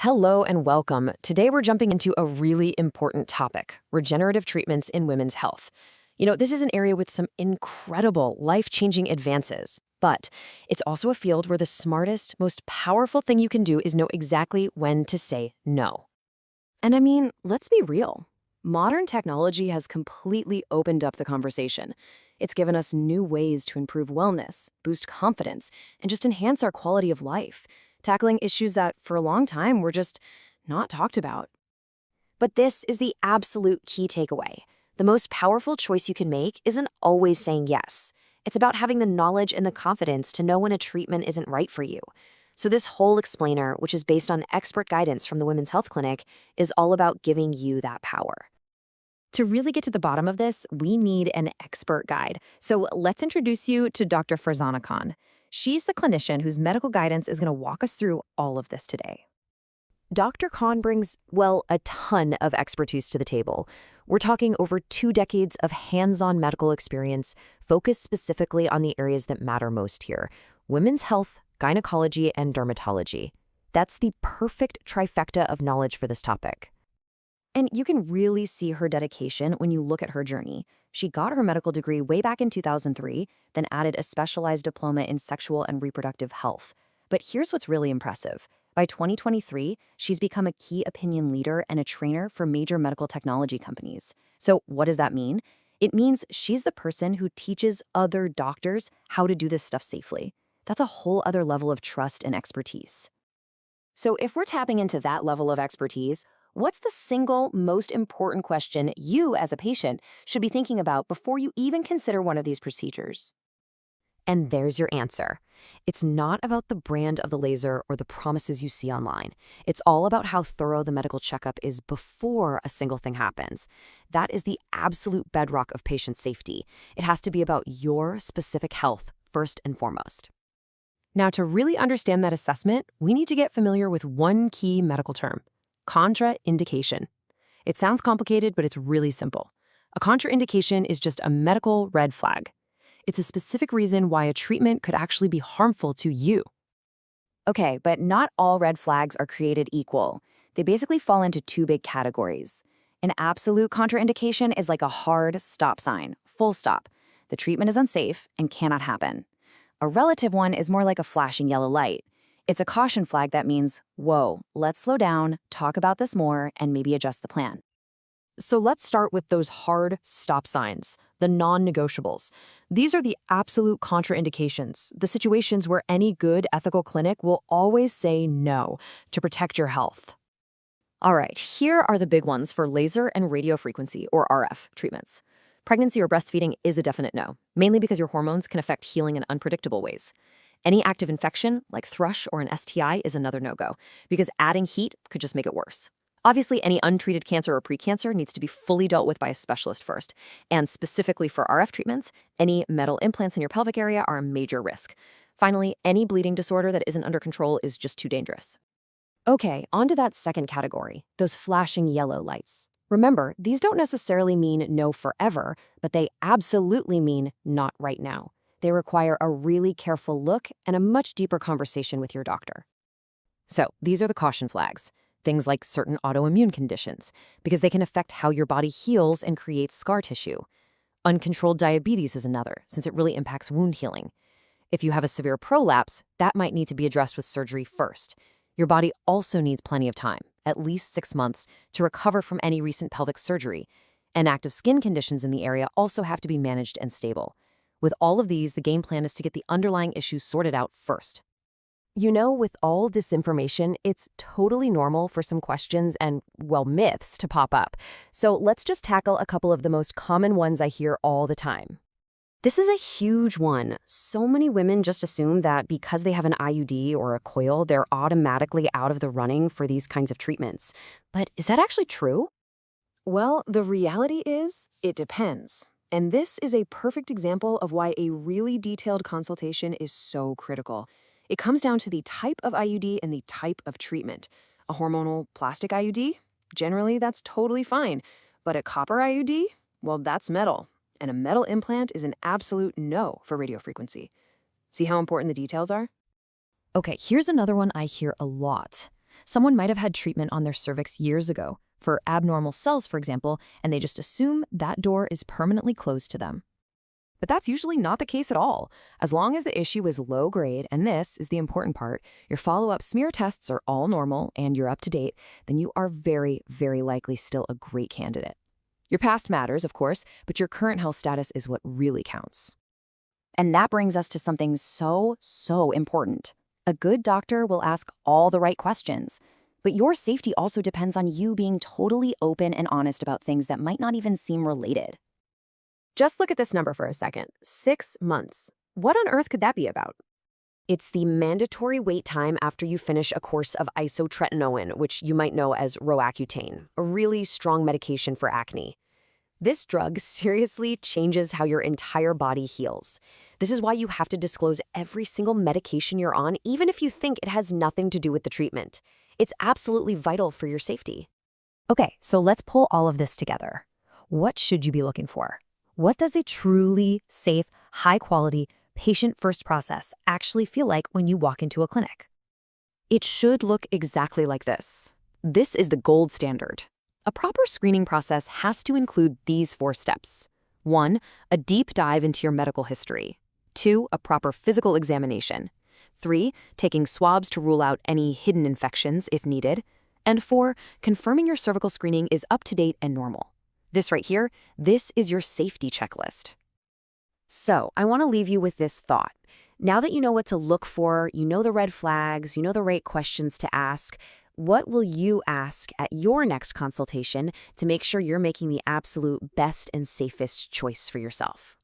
Hello and welcome. Today we're jumping into a really important topic, regenerative treatments in women's health. This is an area with some incredible, life-changing advances, but it's also a field where the smartest, most powerful thing you can do is know exactly when to say no. And I mean, let's be real. Modern technology has completely opened up the conversation. It's given us new ways to improve wellness, boost confidence, and just enhance our quality of life, tackling issues that for a long time were just not talked about. But this is the absolute key takeaway. The most powerful choice you can make isn't always saying yes. It's about having the knowledge and the confidence to know when a treatment isn't right for you. So this whole explainer, which is based on expert guidance from the Women's Health Clinic, is all about giving you that power. To really get to the bottom of this, we need an expert guide. So let's introduce you to Dr. Farzana Khan. She's the clinician whose medical guidance is going to walk us through all of this today. Dr. Khan brings, a ton of expertise to the table. We're talking over 2 decades of hands-on medical experience, focused specifically on the areas that matter most here: women's health, gynecology, and dermatology. That's the perfect trifecta of knowledge for this topic. And you can really see her dedication when you look at her journey. She got her medical degree way back in 2003, then added a specialized diploma in sexual and reproductive health. But here's what's really impressive. By 2023, she's become a key opinion leader and a trainer for major medical technology companies. So what does that mean? It means she's the person who teaches other doctors how to do this stuff safely. That's a whole other level of trust and expertise. So if we're tapping into that level of expertise, what's the single most important question you, as a patient, should be thinking about before you even consider one of these procedures? And there's your answer. It's not about the brand of the laser or the promises you see online. It's all about how thorough the medical checkup is before a single thing happens. That is the absolute bedrock of patient safety. It has to be about your specific health first and foremost. Now, to really understand that assessment, we need to get familiar with one key medical term: contraindication. It sounds complicated, but it's really simple. A contraindication is just a medical red flag. It's a specific reason why a treatment could actually be harmful to you. Okay, but not all red flags are created equal. They basically fall into 2 big categories. An absolute contraindication is like a hard stop sign, full stop. The treatment is unsafe and cannot happen. A relative one is more like a flashing yellow light. It's a caution flag that means, whoa, let's slow down, talk about this more, and maybe adjust the plan. So let's start with those hard stop signs, the non-negotiables. These are the absolute contraindications, the situations where any good ethical clinic will always say no to protect your health. All right, here are the big ones for laser and radiofrequency, or RF, treatments. Pregnancy or breastfeeding is a definite no, mainly because your hormones can affect healing in unpredictable ways. Any active infection, like thrush or an STI, is another no-go, because adding heat could just make it worse. Obviously, any untreated cancer or precancer needs to be fully dealt with by a specialist first. And specifically for RF treatments, any metal implants in your pelvic area are a major risk. Finally, any bleeding disorder that isn't under control is just too dangerous. Okay, on to that second category, those flashing yellow lights. Remember, these don't necessarily mean no forever, but they absolutely mean not right now. They require a really careful look and a much deeper conversation with your doctor. So, these are the caution flags. Things like certain autoimmune conditions, because they can affect how your body heals and creates scar tissue. Uncontrolled diabetes is another, since it really impacts wound healing. If you have a severe prolapse, that might need to be addressed with surgery first. Your body also needs plenty of time, at least 6 months, to recover from any recent pelvic surgery. And active skin conditions in the area also have to be managed and stable. With all of these, the game plan is to get the underlying issues sorted out first. With all disinformation, it's totally normal for some questions and, myths to pop up. So let's just tackle a couple of the most common ones I hear all the time. This is a huge one. So many women just assume that because they have an IUD or a coil, they're automatically out of the running for these kinds of treatments. But is that actually true? Well, the reality is, it depends. And this is a perfect example of why a really detailed consultation is so critical. It comes down to the type of IUD and the type of treatment. A hormonal plastic IUD? Generally, that's totally fine. But a copper IUD? Well, that's metal. And a metal implant is an absolute no for radiofrequency. See how important the details are? Okay, here's another one I hear a lot. Someone might have had treatment on their cervix years ago, for abnormal cells, for example, and they just assume that door is permanently closed to them. But that's usually not the case at all. As long as the issue is low grade, and this is the important part, your follow-up smear tests are all normal and you're up to date, then you are very, very likely still a great candidate. Your past matters, of course, but your current health status is what really counts. And that brings us to something so important. A good doctor will ask all the right questions. But your safety also depends on you being totally open and honest about things that might not even seem related. Just look at this number for a second. 6 months. What on earth could that be about? It's the mandatory wait time after you finish a course of isotretinoin, which you might know as Roaccutane, a really strong medication for acne. This drug seriously changes how your entire body heals. This is why you have to disclose every single medication you're on, even if you think it has nothing to do with the treatment. It's absolutely vital for your safety. Okay, so let's pull all of this together. What should you be looking for? What does a truly safe, high-quality, patient-first process actually feel like when you walk into a clinic? It should look exactly like this. This is the gold standard. A proper screening process has to include these 4 steps. 1, a deep dive into your medical history. 2, a proper physical examination. 3, taking swabs to rule out any hidden infections if needed. And 4, confirming your cervical screening is up to date and normal. This right here, this is your safety checklist. So, I want to leave you with this thought. Now that you know what to look for, you know the red flags, you know the right questions to ask, what will you ask at your next consultation to make sure you're making the absolute best and safest choice for yourself?